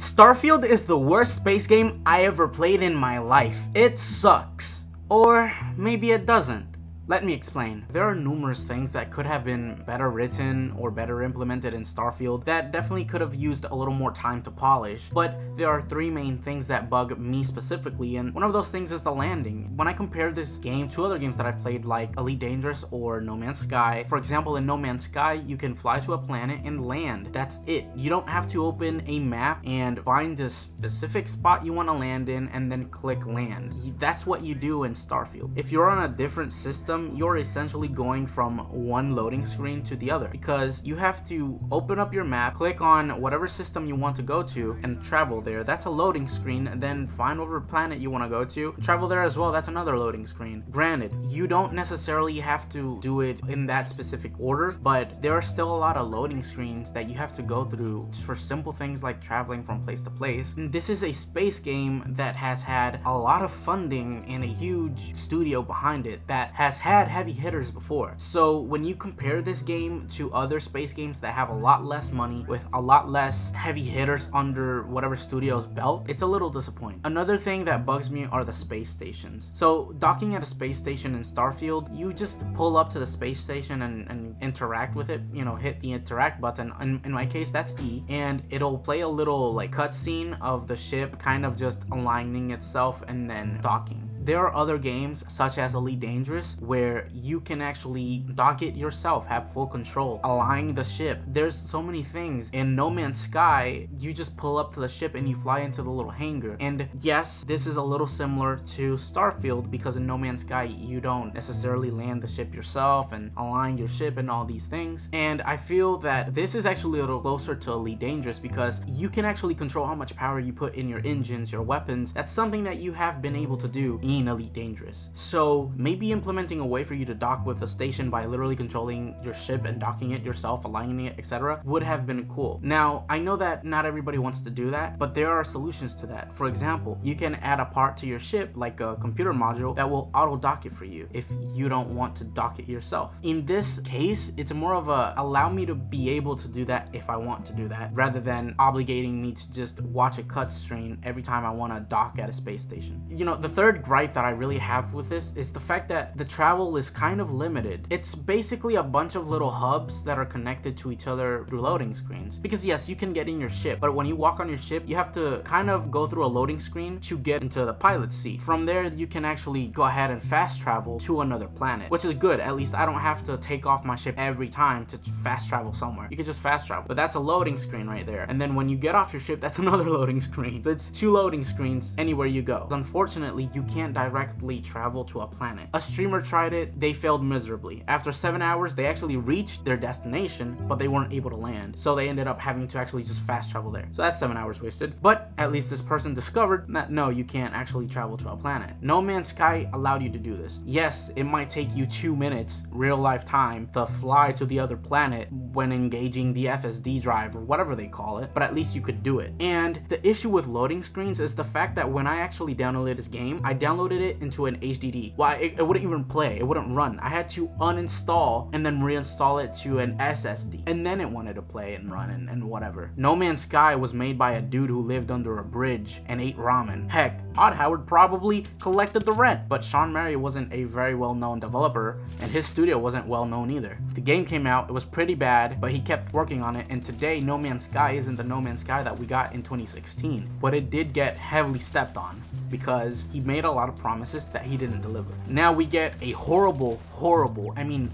Starfield is the worst space game I ever played in my life. It sucks. Or maybe it doesn't. Let me explain. There are numerous things that could have been better written or better implemented in Starfield that definitely could have used a little more time to polish, but there are three main things that bug me specifically, and one of those things is the landing. When I compare this game to other games that I've played like Elite Dangerous or No Man's Sky, for example, in No Man's Sky, you can fly to a planet and land. That's it. You don't have to open a map and find the specific spot you want to land in and then click land. That's what you do in Starfield. If you're on a different system, you're essentially going from one loading screen to the other because you have to open up your map, click on whatever system you want to go to, and travel there. That's a loading screen. And then find whatever planet you want to go to, travel there as well. That's another loading screen. Granted, you don't necessarily have to do it in that specific order, but there are still a lot of loading screens that you have to go through for simple things like traveling from place to place. And this is a space game that has had a lot of funding and a huge studio behind it that has had heavy hitters before. So when you compare this game to other space games that have a lot less money with a lot less heavy hitters under whatever studio's belt, it's a little disappointing. Another thing that bugs me are the space stations. So docking at a space station in Starfield, you just pull up to the space station and interact with it, hit the interact button. In my case, that's E, and it'll play a little like cutscene of the ship kind of just aligning itself and then docking. There are other games such as Elite Dangerous where you can actually dock it yourself, have full control, align the ship. There's so many things. In No Man's Sky, you just pull up to the ship and you fly into the little hangar. And yes, this is a little similar to Starfield because in No Man's Sky, you don't necessarily land the ship yourself and align your ship and all these things. And I feel that this is actually a little closer to Elite Dangerous because you can actually control how much power you put in your engines, your weapons. That's something that you have been able to do in Elite Dangerous. So maybe implementing a way for you to dock with a station by literally controlling your ship and docking it yourself, aligning it, etc. would have been cool. Now, I know that not everybody wants to do that, but there are solutions to that. For example, you can add a part to your ship, like a computer module, that will auto dock it for you if you don't want to dock it yourself. In this case, it's more of a allow me to be able to do that if I want to do that, rather than obligating me to just watch a cutscene every time I want to dock at a space station. The third gripe that I really have with this is the fact that the travel is kind of limited. It's basically a bunch of little hubs that are connected to each other through loading screens. Because yes, you can get in your ship, but when you walk on your ship, you have to kind of go through a loading screen to get into the pilot seat. From there, you can actually go ahead and fast travel to another planet, which is good. At least I don't have to take off my ship every time to fast travel somewhere. You can just fast travel, but that's a loading screen right there. And then when you get off your ship, that's another loading screen. So it's two loading screens anywhere you go. Unfortunately, you can't directly travel to a planet. A streamer tried it, they failed miserably. After 7 hours, they actually reached their destination, but they weren't able to land. So they ended up having to actually just fast travel there. So that's 7 hours wasted. But at least this person discovered that no, you can't actually travel to a planet. No Man's Sky allowed you to do this. Yes, it might take you 2 minutes, real life time, to fly to the other planet when engaging the FSD drive or whatever they call it, but at least you could do it. And the issue with loading screens is the fact that when I actually downloaded this game, I downloaded it into an HDD. Well, it wouldn't even play, it wouldn't run. I had to uninstall and then reinstall it to an SSD, and then it wanted to play and run and whatever. No Man's Sky was made by a dude who lived under a bridge and ate ramen. Heck, Todd Howard probably collected the rent, but Sean Murray wasn't a very well-known developer, and his studio wasn't well-known either. The game came out, it was pretty bad, but he kept working on it, and today No Man's Sky isn't the No Man's Sky that we got in 2016, but it did get heavily stepped on because he made a lot of promises that he didn't deliver. Now we get a horrible,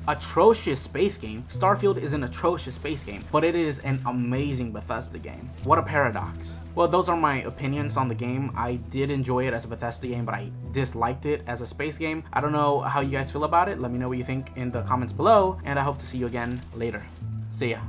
atrocious space game. Starfield is an atrocious space game, but it is an amazing Bethesda game. What a paradox. Well, those are my opinions on the game. I did enjoy it as a Bethesda game, but I disliked it as a space game. I don't know how you guys feel about it. Let me know what you think in the comments below, and I hope to see you again later. See ya.